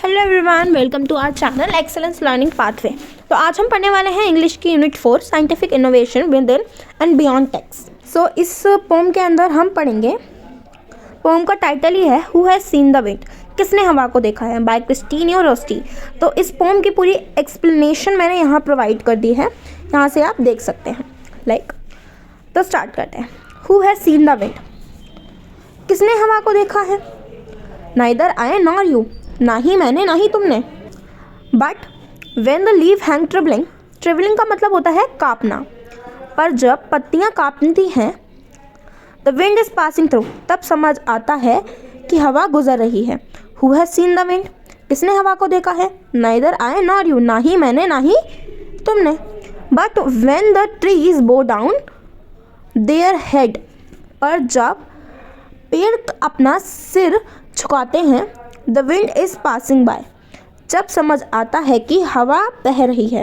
Hello everyone, welcome to our channel excellence learning pathway. तो आज हम पढ़ने वाले हैं इंग्लिश की unit 4 scientific innovation within and beyond text. So इस पोम के अंदर हम पढ़ेंगे, पोम का टाइटल ही है who has seen the wind, किसने हवा को देखा है, बाय क्रिस्टीना रोस्टी। तो इस पोम की पूरी एक्सप्लेनेशन मैंने यहाँ प्रोवाइड कर दी है, यहाँ से आप देख सकते हैं। तो स्टार्ट करते हैं। Who has seen the wind, किसने हवा को देखा है। नाइदर आई नॉर यू, ना ही मैंने ना ही तुमने। But when the leave hang trembling, trembling का मतलब होता है कांपना, पर जब पत्तियां कांपती हैं, the wind is passing through, तब समझ आता है कि हवा गुजर रही है। Who has seen the wind, किसने हवा को देखा है। नाइदर आई नॉर यू, ना ही मैंने ना ही तुमने। बट वेन द ट्रीज बो डाउन देयर हेड, पर जब पेड़ अपना सिर झुकाते हैं, the wind is passing by, जब समझ आता है कि हवा बह रही है।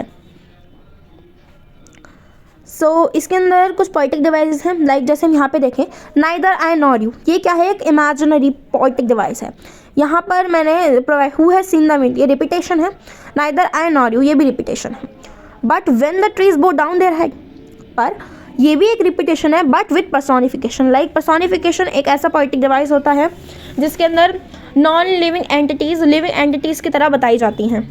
इसके अंदर कुछ पोइटिक डिवाइसेस हैं, जैसे हम यहाँ पे देखें नाइदर आई नॉर यू, ये क्या है, एक इमेजिनरी पोइटिक डिवाइस है। यहाँ पर मैंने provide who has seen the wind, ये रिपीटेशन है। नाइदर आई नॉर यू, ये भी रिपीटेशन है। बट व्हेन द ट्रीज बो डाउन देयर हेड, पर ये भी एक रिपीटेशन है बट विथ पर्सोनिफिकेशन। पर्सोनिफिकेशन एक ऐसा पोइटिक डिवाइस होता है जिसके अंदर non living entities living entities की तरह बताई जाती हैं।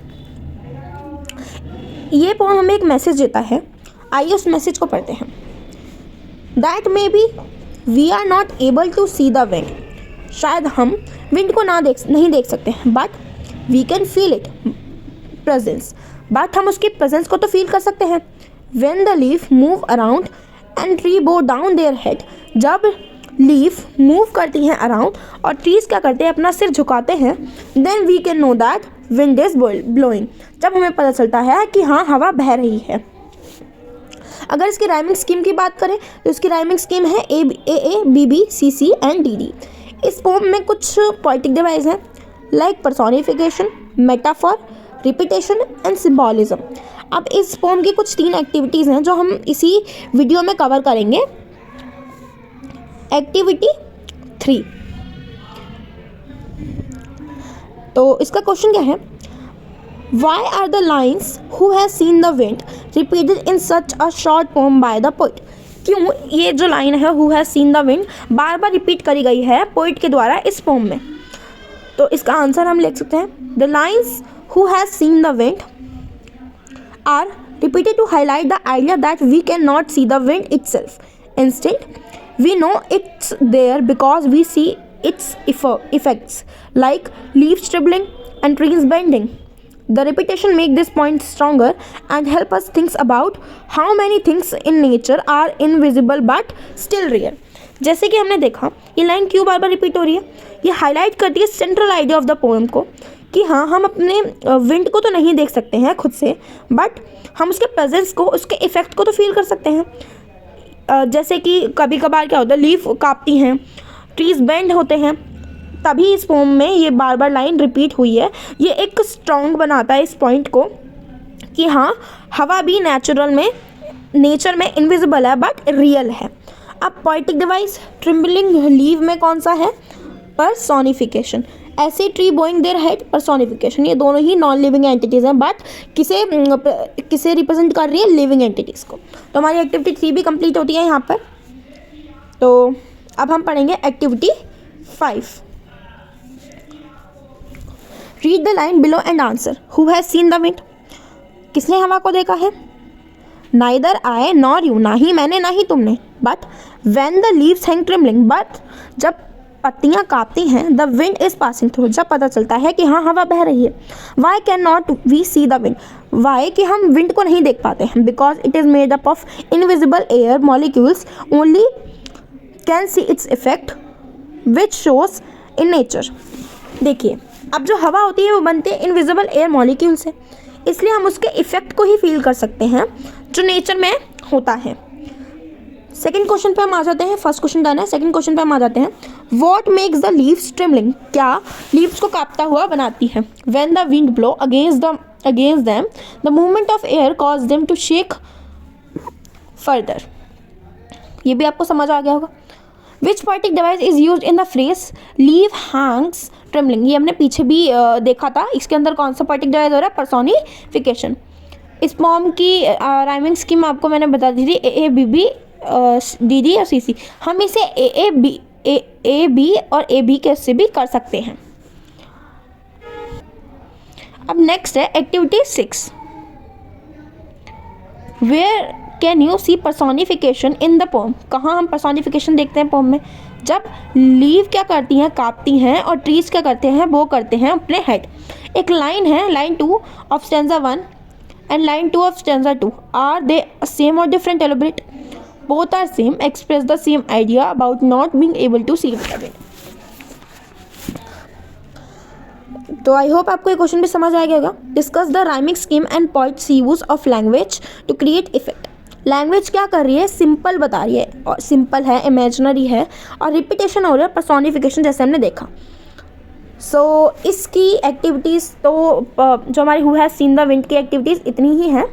ये पोम हमें एक मैसेज देता है, आइए उस मैसेज को पढ़ते हैं। That may be we are not able to see the wind, शायद हम विंड को नहीं देख सकते हैं, but we can feel it presence, but हम उसकी प्रेजेंस को तो फील कर सकते हैं। When the leaf move around and tree bow down their head, जब लीफ मूव करती हैं अराउंड और ट्रीज क्या करते हैं, अपना सिर झुकाते हैं, then we can know that wind is blowing, जब हमें पता चलता है कि हाँ हवा बह रही है। अगर इसकी राइमिंग स्कीम की बात करें तो इसकी राइमिंग स्कीम है A A B B C C and D D. इस पोम में कुछ पोइटिक डिवाइस हैं like personification, metaphor, repetition and symbolism. अब इस पोम की कुछ 3 एक्टिविटीज़ हैं जो हम इसी वीडियो में कवर करेंगे। एक्टिविटी 3, तो इसका क्वेश्चन क्या है, why are the lines who has seen the wind repeated in such a short poem by the poet. क्यों ये जो लाइन है who has seen the wind बार बार रिपीट करी गई है पोइट के द्वारा इस पोम में। तो इसका आंसर हम लिख सकते हैं, the lines who has seen the wind are repeated to highlight the idea that we cannot see the wind itself. Instead, we know it's there because we see its effects, like leaves trembling and trees bending. The repetition make this point stronger and help us think about how many things in nature are invisible but still real. जैसे कि हमने देखा ये line क्यों बार बार repeat हो रही है, ये हाईलाइट करती है central idea of the poem को कि हाँ हम अपने विंड को तो नहीं देख सकते हैं खुद से, बट हम उसके प्रेजेंस को, उसके इफ़ेक्ट को तो फील कर सकते हैं। जैसे कि कभी कभार क्या होता है, लीफ कांपती हैं, ट्रीज बेंड होते हैं, तभी इस पोम में ये बार बार लाइन रिपीट हुई है। ये एक स्ट्रॉन्ग बनाता है इस पॉइंट को कि हाँ हवा भी नेचर में इनविजिबल है बट रियल है। अब पोइटिक डिवाइस ट्रिम्बलिंग लीव में कौन सा है, पर्सोनिफिकेशन। ऐसे tree Boeing their head, personification. ये दोनों ही नॉन लिविंग एंटिटीज़ हैं बट किसे रिप्रेजेंट कर रही है, लिविंग एंटिटीज़ को। तो हमारी एक्टिविटी 3 भी कंप्लीट होती है यहाँ पर। तो अब हम पढ़ेंगे activity 5। Read the line below and answer. Who has seen the wind, किसने हवा को देखा है। नाइदर आई नॉर यू, ना ही मैंने ना ही तुमने। But when the leaves hang trembling, but जब पत्तियां कांपती हैं, the wind is passing through, जब पता चलता है कि हाँ हवा बह रही है। Why can not we see the wind, why कि हम विंड को नहीं देख पाते हैं, because it is made up of invisible air molecules, only can see its effect which shows in nature. देखिए अब जो हवा होती है वो बनती है इनविजिबल एयर मॉलिक्यूल से, इसलिए हम उसके इफेक्ट को ही फील कर सकते हैं जो नेचर में होता है। सेकेंड क्वेश्चन पे हम आ जाते हैं, फर्स्ट क्वेश्चन डन है, सेकेंड क्वेश्चन पे हम आ जाते हैं। What makes the leaves trembling, क्या लीव्स को कांपता हुआ बनाती है। When the wind blow against them the movement of air cause them to shake further. ये भी आपको समझ आ गया होगा। Which poetic device is use in the phrase leave hangs trembling, ये हमने पीछे भी देखा था। इसके अंदर कौन सा पोएटिक डिवाइस हो रहा है, पर्सोनिफिकेशन। इस पॉम की राइमिंग स्कीम आपको मैंने बता दी थी, A B B D D और सी सी। हम इसे ए बी और ए बी के से भी कर सकते हैं। अब नेक्स्ट है activity 6, where can you see personification in the poem. कहाँ हम पर्सोनिफिकेशन देखते हैं पोम में, जब लीव क्या करती हैं, काटती हैं, और ट्रीज क्या करते हैं, वो करते हैं अपने हेड। एक लाइन है, line 2 of stanza 1 and line 2 of stanza 2. Are they same or different? Elaborate. Both are same, express the same idea about not being able to see the wind. तो आई होप आपको ये question भी समझ आ गया होगा। Discuss the rhyming scheme and points use of language to create effect. Language क्या कर रही है, सिंपल बता रही है, और सिंपल है, इमेजिनरी है, और रिपीटेशन हो रहा है, पर्सोनिफिकेशन जैसे हमने देखा। इसकी एक्टिविटीज़ तो जो हमारी who has seen the wind की एक्टिविटीज़ इतनी ही हैं।